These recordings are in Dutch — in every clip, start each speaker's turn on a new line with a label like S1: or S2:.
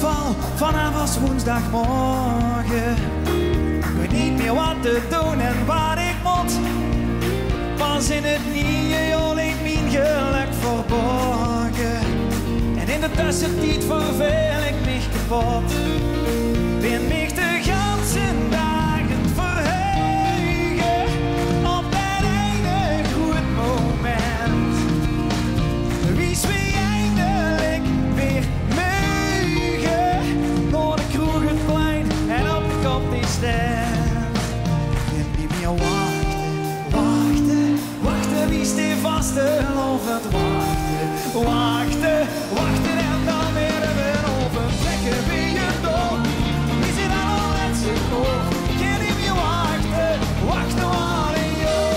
S1: geval, vanavond was woensdagmorgen. Ik weet niet meer wat te doen en wat ik moet. Was in het nieuwe jaar ligt mijn geluk verborgen. En in de tussentijd verveel ik me kapot. Ben mich de ganse dagen verheugen op dat ene goed moment. Wie wie eindelijk weer mogen naar de kroeg het plein en op de kop die stand. En niet meer wachten, wie steekt vasten of het wachten en dan weer even overtrekken wie je door. Wie zit al net zo hoog, kan niet meer wachten maar in jou.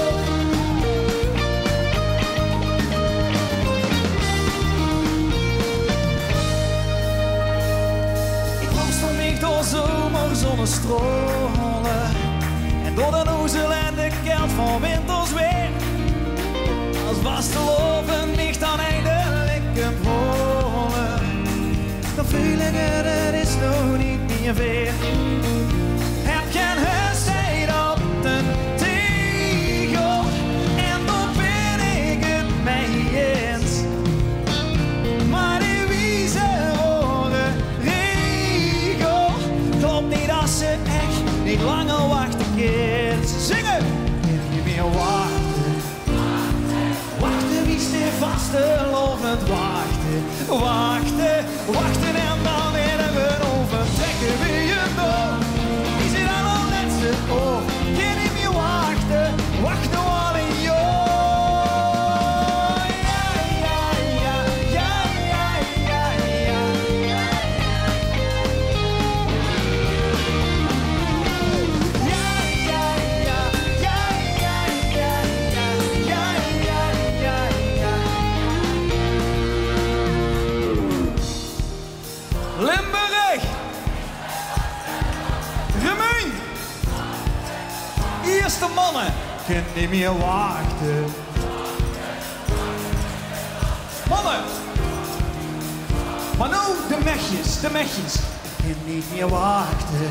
S1: Ik worstel me door zomerzonnestralen en door de noezel en de kelt van winters weer. Als was te loven mich dan eindelijk een volle, dan voel ik het is nog niet meer weer. Heb geen huistijd op de tegel en dan ben ik het mee eens. Maar die wieze horen regel, klopt niet als ze echt niet langer wachten kind. Zingen! Niet meer wachten. Vasten of het wachten en dan weer even overtrekken wie je door. Die zit al net zo hoog, kan niet meer wachten al in jou. Limburg! Remuin! Eerste mannen! Kan niet meer wachten. Mannen! Maar nou de mechjes. Ik kan niet meer wachten.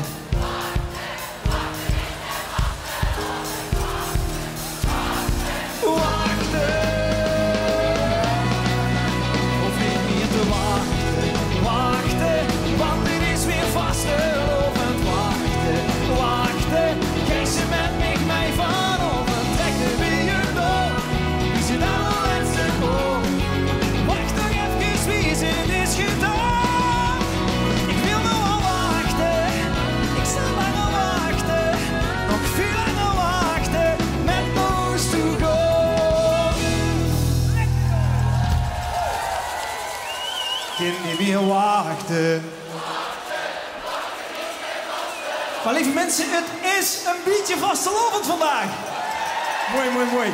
S1: Kan niet meer wachten. Maar lieve mensen, het is een beetje vastelovend vandaag. Mooi.